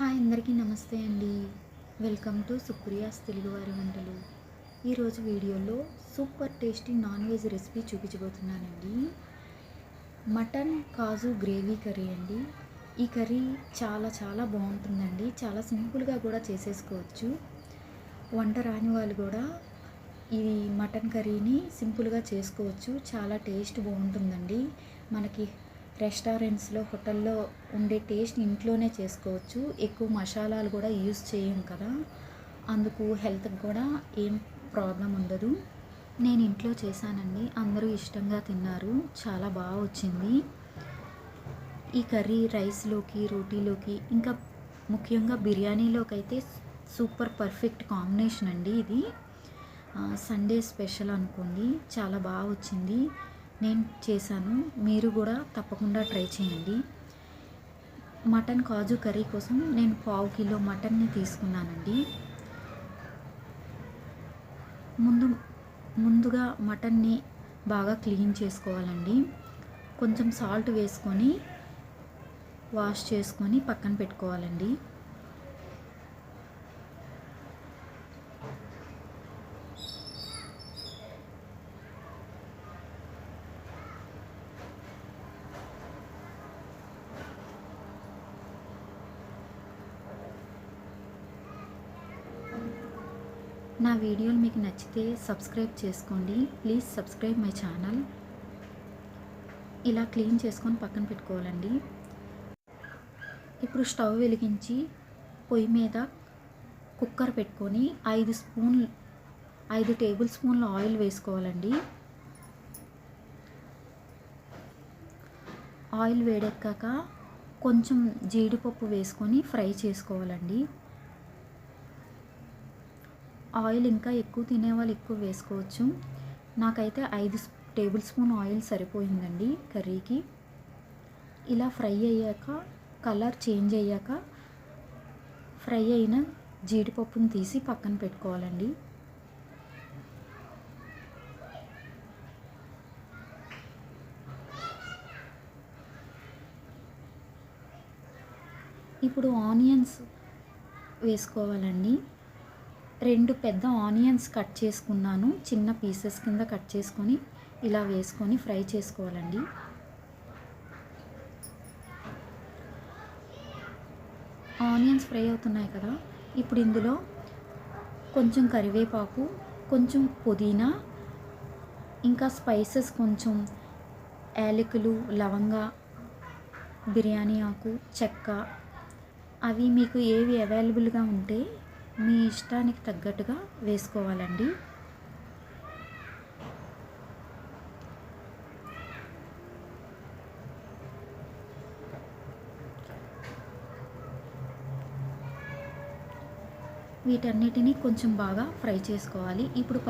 Hi అందరికీ నమస్తే అండి. వెల్కమ్ టు సుప్రియాస్ తెలుగువారి వంటలు. ఈరోజు వీడియోలో super tasty non veg recipe చూపించబోతున్నానండి. మటన్ కాజు గ్రేవీ కర్రీ అండి. ఈ కర్రీ చాలా బాగుంటుందండి. చాలా సింపుల్గా కూడా చేసేసుకోవచ్చు. వంట రాని వాళ్ళు కూడా ఈ మటన్ కర్రీని సింపుల్గా చేసుకోవచ్చు. చాలా టేస్ట్ బాగుంటుందండి. మనకి రెస్టారెంట్స్లో హోటల్లో ఉండే టేస్ట్ ఇంట్లోనే చేసుకోవచ్చు. ఎక్కువ మసాలాలు కూడా యూజ్ చేయం కదా, అందుకు హెల్త్కి కూడా ఏం ప్రాబ్లం ఉండదు. నేను ఇంట్లో చేశానండి. అందరూ ఇష్టంగా తిన్నారు. చాలా బాగా వచ్చింది. ఈ కర్రీ రైస్లోకి, రోటీలోకి, ఇంకా ముఖ్యంగా బిర్యానీలోకి అయితే సూపర్ పర్ఫెక్ట్ కాంబినేషన్ అండి ఇది. సండే స్పెషల్ అనుకోండి. చాలా బాగా వచ్చింది. నేను చేశాను, మీరు కూడా తప్పకుండా ట్రై చేయండి. మటన్ కాజు కర్రీ కోసం నేను 1/2 కిలో మటన్ని తీసుకున్నానండి. ముందుగా మటన్ని బాగా క్లీన్ చేసుకోవాలండి. కొంచెం సాల్ట్ వేసుకొని వాష్ చేసుకొని పక్కన పెట్టుకోవాలండి. నా వీడియోలు మీకు నచ్చితే సబ్స్క్రైబ్ చేసుకోండి. Please subscribe my channel. ఇలా క్లీన్ చేసుకొని పక్కన పెట్టుకోవాలండి. ఇప్పుడు స్టవ్ వెలిగించి పొయ్యి మీద కుక్కర్ పెట్టుకొని 5 టేబుల్ స్పూన్ల ఆయిల్ వేసుకోవాలండి. ఆయిల్ వేడెక్కాక కొంచెం జీడిపప్పు వేసుకొని ఫ్రై చేసుకోవాలండి. ఆయిల్ ఇంకా ఎక్కువ తినేవాళ్ళు ఎక్కువ వేసుకోవచ్చు. నాకైతే 5 టేబుల్ స్పూన్ ఆయిల్ సరిపోయిందండి కర్రీకి. ఇలా ఫ్రై అయ్యాక, కలర్ చేంజ్ అయ్యాక ఫ్రై అయిన జీడిపప్పును తీసి పక్కన పెట్టుకోవాలండి. ఇప్పుడు ఆనియన్స్ వేసుకోవాలండి. 2 పెద్ద ఆనియన్స్ కట్ చేసుకున్నాను. చిన్న పీసెస్ కింద కట్ చేసుకొని ఇలా వేసుకొని ఫ్రై చేసుకోవాలండి. ఆనియన్స్ ఫ్రై అవుతున్నాయి కదా, ఇప్పుడు ఇందులో కొంచెం కరివేపాకు, కొంచెం పుదీనా, ఇంకా స్పైసెస్ కొంచెం యాలకులు, లవంగా, బిర్యానీ ఆకు, చెక్క, అవి మీకు ఏవి అవైలబుల్గా ఉంటే మీ ఇష్టానికి తగ్గట్టుగా వేసుకోవాలండి. వీటన్నిటిని కొంచెం బాగా ఫ్రై చేసుకోవాలి. ఇప్పుడు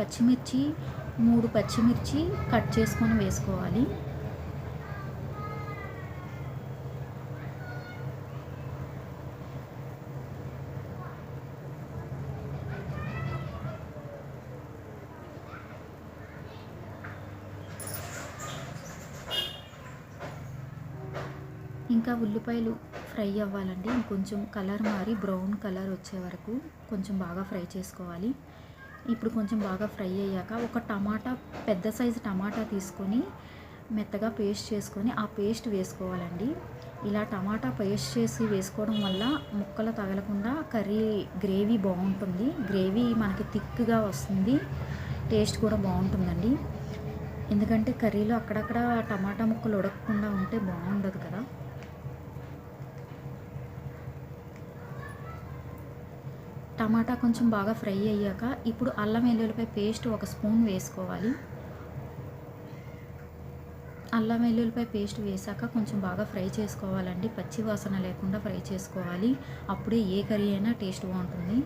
3 పచ్చిమిర్చి కట్ చేసుకొని వేసుకోవాలి. ఇంకా ఉల్లిపాయలు ఫ్రై అవ్వాలండి. కొంచెం కలర్ మారి బ్రౌన్ కలర్ వచ్చే వరకు కొంచెం బాగా ఫ్రై చేసుకోవాలి. ఇప్పుడు కొంచెం బాగా ఫ్రై అయ్యాక ఒక టమాటా, పెద్ద సైజు టమాటా తీసుకొని మెత్తగా పేస్ట్ చేసుకొని ఆ పేస్ట్ వేసుకోవాలండి. ఇలా టమాటా పేస్ట్ చేసి వేసుకోవడం వల్ల ముక్కలు తగలకుండా కర్రీ గ్రేవీ బాగుంటుంది. గ్రేవీ మనకి థిక్గా వస్తుంది. టేస్ట్ కూడా బాగుంటుందండి. ఎందుకంటే కర్రీలో అక్కడక్కడ టమాటా ముక్కలు ఉడకకుండా ఉంటే బాగుండదు కదా. టమాటా కొంచెం బాగా ఫ్రై అయ్యాక ఇప్పుడు అల్లం వెల్లుల్లిపాయ పేస్ట్ 1 స్పూన్ వేసుకోవాలి. అల్లం వెల్లుల్లిపాయ పేస్ట్ వేసాక కొంచెం బాగా ఫ్రై చేసుకోవాలండి. పచ్చి వాసన లేకుండా ఫ్రై చేసుకోవాలి. అప్పుడే ఏ కర్రీ అయినా టేస్ట్ బాగుంటుంది.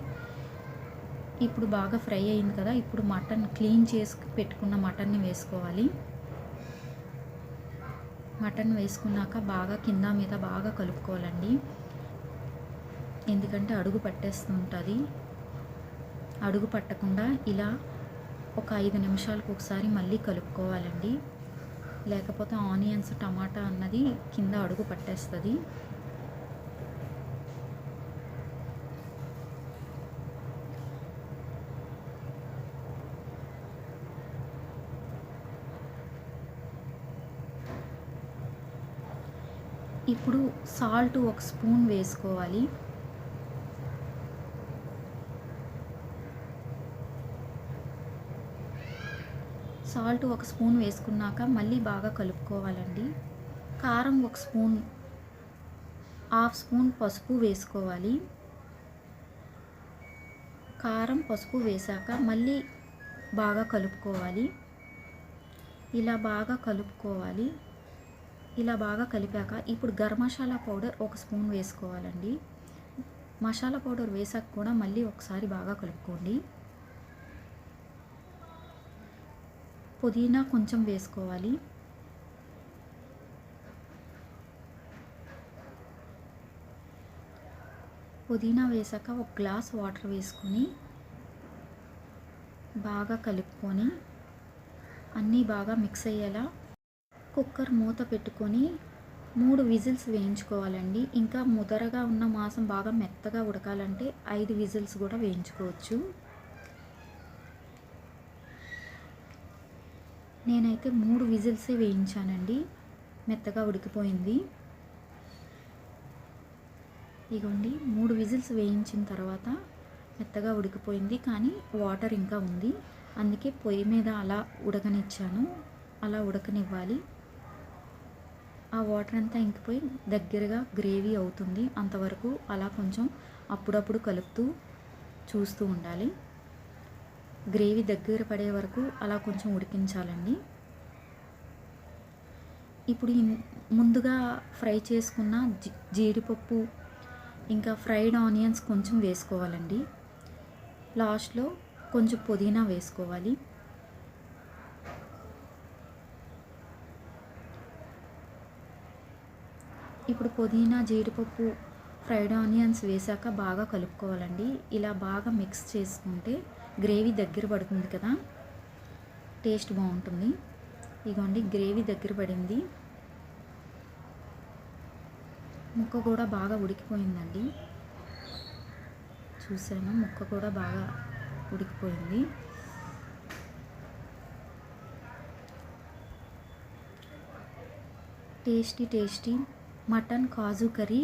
ఇప్పుడు బాగా ఫ్రై అయింది కదా, ఇప్పుడు మటన్ క్లీన్ చేసి పెట్టుకున్న మటన్ని వేసుకోవాలి. మటన్ వేసుకున్నాక బాగా కింద మీద బాగా కలుపుకోవాలండి. ఎందుకంటే అడుగు పట్టేస్తుంటుంది. అడుగు పట్టకుండా ఇలా ఒక 5 నిమిషాలకు ఒకసారి మళ్ళీ కలుపుకోవాలండి. లేకపోతే ఆనియన్స్, టమాటా అన్నది కింద అడుగు పట్టేస్తుంది. ఇప్పుడు సాల్ట్ ఒక స్పూన్ వేసుకోవాలి. సాల్ట్ ఒక స్పూన్ వేసుకున్నాక మళ్ళీ బాగా కలుపుకోవాలండి. కారం ఒక స్పూన్, హాఫ్ స్పూన్ పసుపు వేసుకోవాలి. కారం పసుపు వేశాక మళ్ళీ బాగా కలుపుకోవాలి. ఇలా బాగా కలుపుకోవాలి. ఇలా బాగా కలిపాక ఇప్పుడు గరం మసాలా పౌడర్ ఒక స్పూన్ వేసుకోవాలండి. మసాలా పౌడర్ వేసాక కూడా మళ్ళీ ఒకసారి బాగా కలుపుకోండి. పుదీనా కొంచెం వేసుకోవాలి. పుదీనా వేసాక ఒక గ్లాస్ వాటర్ వేసుకొని బాగా కలుపుకొని అన్నీ బాగా మిక్స్ అయ్యేలా కుక్కర్ మూత పెట్టుకొని 3 విజిల్స్ వేయించుకోవాలండి. ఇంకా ముదరగా ఉన్న మాంసం బాగా మెత్తగా ఉడకాలంటే 5 విజిల్స్ కూడా వేయించుకోవచ్చు. నేనైతే 3 విజిల్సే వేయించానండి. మెత్తగా ఉడికిపోయింది. ఇగోండి 3 విజిల్స్ వేయించిన తర్వాత మెత్తగా ఉడికిపోయింది, కానీ వాటర్ ఇంకా ఉంది. అందుకే పొయ్యి మీద అలా ఉడకనిచ్చాను. అలా ఉడకనివ్వాలి. ఆ వాటర్ అంతా ఇంకిపోయి దగ్గరగా గ్రేవీ అవుతుంది. అంతవరకు అలా కొంచెం అప్పుడప్పుడు కలుపుతూ చూస్తూ ఉండాలి. గ్రేవీ దగ్గర పడే వరకు అలా కొంచెం ఉడికించాలండి. ఇప్పుడు ముందుగా ఫ్రై చేసుకున్న జీడిపప్పు ఇంకా ఫ్రైడ్ ఆనియన్స్ కొంచెం వేసుకోవాలండి. లాస్ట్లో కొంచెం పుదీనా వేసుకోవాలి. ఇప్పుడు పుదీనా, జీడిపప్పు, ఫ్రైడ్ ఆనియన్స్ వేసాక బాగా కలుపుకోవాలండి. ఇలా బాగా మిక్స్ చేసుకుంటే గ్రేవీ దగ్గర పడుతుంది కదా, టేస్ట్ బాగుంటుంది. ఇగోండి గ్రేవీ దగ్గర పడింది. ముక్క కూడా బాగా ఉడికిపోయిందండి. చూసాను, ముక్క కూడా బాగా ఉడికిపోయింది. టేస్టీ మటన్ కాజు కర్రీ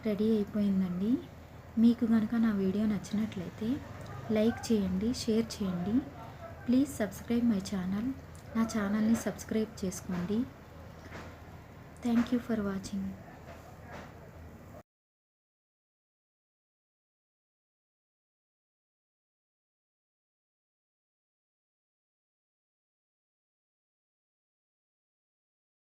రెడీ అయిపోయిందండి. మీకు కనుక నా వీడియో నచ్చినట్లయితే లైక్ చేయండి, షేర్ చేయండి. Please subscribe my channel. నా ఛానల్ని సబ్స్క్రైబ్ చేసుకోండి. Thank you for watching.